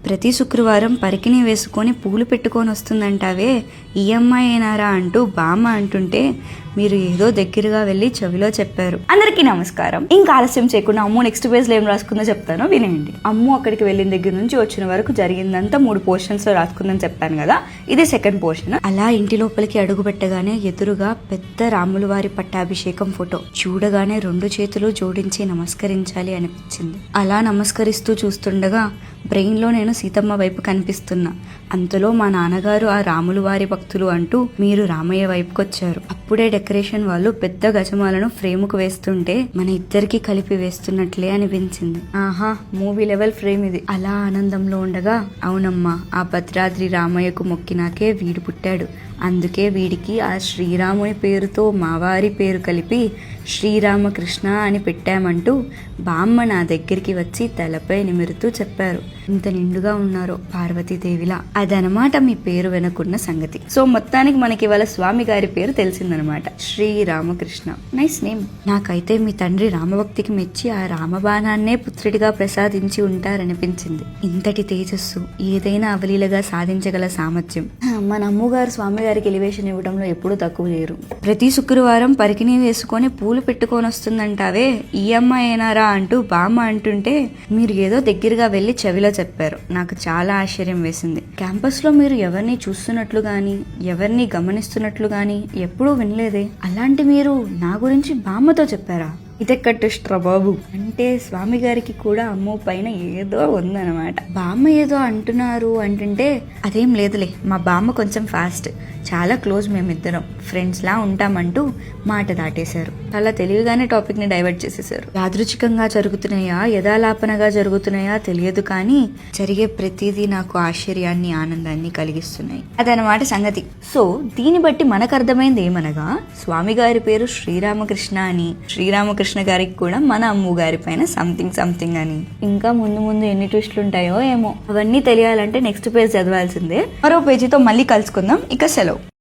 ప్రతి శుక్రవారం పరికిణి వేసుకొని పూలు పెట్టుకొని వస్తుందంటావే ఈ అమ్మాయేనారా అంటూ బామ్మ అంటుంటే మీరు ఏదో దగ్గరగా వెళ్ళి చెవిలో చెప్పారు. అందరికీ నమస్కారం. ఇంకా ఆలస్యం చేయకుండా అమ్ము నెక్స్ట్ పేజ్ లో ఏం రాసుకుందో చెప్తానో వినేయండి. అమ్ము అక్కడికి వెళ్ళిన దగ్గర నుంచి వచ్చిన వరకు జరిగిందంతా 3 పోర్షన్స్ లో రాసుకుందని చెప్పాను కదా, ఇది సెకండ్ పోర్షన్. అలా ఇంటి లోపలికి అడుగు పెట్టగానే ఎదురుగా పెద్ద రాముల వారి పట్టాభిషేకం ఫోటో చూడగానే 2 చేతులు జోడించి నమస్కరించాలి అనిపించింది. అలా నమస్కరిస్తూ చూస్తుండగా బ్రెయిన్ లో నేను సీతమ్మ వైపు కనిపిస్తున్నా. అంతలో మా నాన్నగారు ఆ రాములు వారి భక్తులు అంటూ మీరు రామయ్య వైపుకి వచ్చారు. అప్పుడే డెకరేషన్ వాళ్ళు పెద్ద గజమాలను ఫ్రేముకు వేస్తుంటే మన ఇద్దరికి కలిపి వేస్తున్నట్లే అనిపించింది. ఆహా, మూవీ లెవెల్ ఫ్రేమ్ ఇది. అలా ఆనందంలో ఉండగా అవునమ్మా, ఆ భద్రాద్రి రామయ్యకు మొక్కినాకే వీడు పుట్టాడు, అందుకే వీడికి ఆ శ్రీరాముని పేరుతో మా వారి పేరు కలిపి శ్రీరామకృష్ణ అని పెట్టామంటూ బామ్మ నా దగ్గరికి వచ్చి తలపై నిమురుతూ చెప్పారు. ఇంత నిండుగా ఉన్నారో పార్వతీదేవిలా. అదనమాట మీ పేరు వెనుకున్న సంగతి. సో మొత్తానికి మనకి ఇవాళ స్వామి గారి పేరు తెలిసిందనమాట, శ్రీరామకృష్ణ. Nice name. నాకైతే మీ తండ్రి రామభక్తికి మెచ్చి ఆ రామబాణాన్నే పుత్రుడిగా ప్రసాదించి ఉంటారనిపించింది. ఇంతటి తేజస్సు, ఏదైనా అవలీలగా సాధించగల సామర్థ్యం. మన అమ్మగారు స్వామి గారికి ఎలివేషన్ ఇవ్వడంలో ఎప్పుడూ తక్కువ లేరు. ప్రతి శుక్రవారం పరికిణి వేసుకొని పూలు పెట్టుకొని వస్తుందంటావే ఈ అమ్మాయేనారా అంటూ బామ్మ అంటుంటే మీరు ఏదో దగ్గరగా వెళ్లి చెవిలో చెప్పారు. నాకు చాలా ఆశ్చర్యం వేసింది. క్యాంపస్ లో మీరు ఎవరిని చూస్తున్నట్లు గాని ఎవరిని గమనిస్తున్నట్లు గాని ఎప్పుడూ వినలేదే. అలాంటి మీరు నా గురించి బామ్మతో చెప్పారా? ఇదెక్కడ ట్విస్ట్ రా బాబు. అంటే స్వామి గారికి కూడా అమ్మ పైన ఏదో ఉందన్నమాట. బామ్మ ఏదో అంటున్నారు అంటుంటే అదేం లేదులే, మా బామ్మ కొంచెం ఫాస్ట్, చాలా క్లోజ్, మేమిద్దరం ఫ్రెండ్స్ లా ఉంటామంటూ మాట దాటేశారు. చాలా తెలివిగానే టాపిక్ ని డైవర్ట్ చేసేశారు. యాదృచ్ఛికంగా జరుగుతున్నాయా యథాలాపనగా జరుగుతున్నాయా తెలియదు, కానీ జరిగే ప్రతిదీ నాకు ఆశ్చర్యాన్ని ఆనందాన్ని కలిగిస్తున్నాయి. అదనమాట సంగతి. సో దీన్ని బట్టి మనకు అర్థమైంది ఏమనగా స్వామి గారి పేరు శ్రీరామకృష్ణ అని, శ్రీరామకృష్ణ గారికి కూడా మన అమ్ము గారి పైన సంథింగ్ అని. ఇంకా ముందు ముందు ఎన్ని ట్విస్టులు ఉంటాయో ఏమో. అవన్నీ తెలియాలంటే నెక్స్ట్ పేజ్ చదవాల్సిందే. మరో పేజీతో మళ్ళీ కలుసుకుందాం. ఇక సెలవు.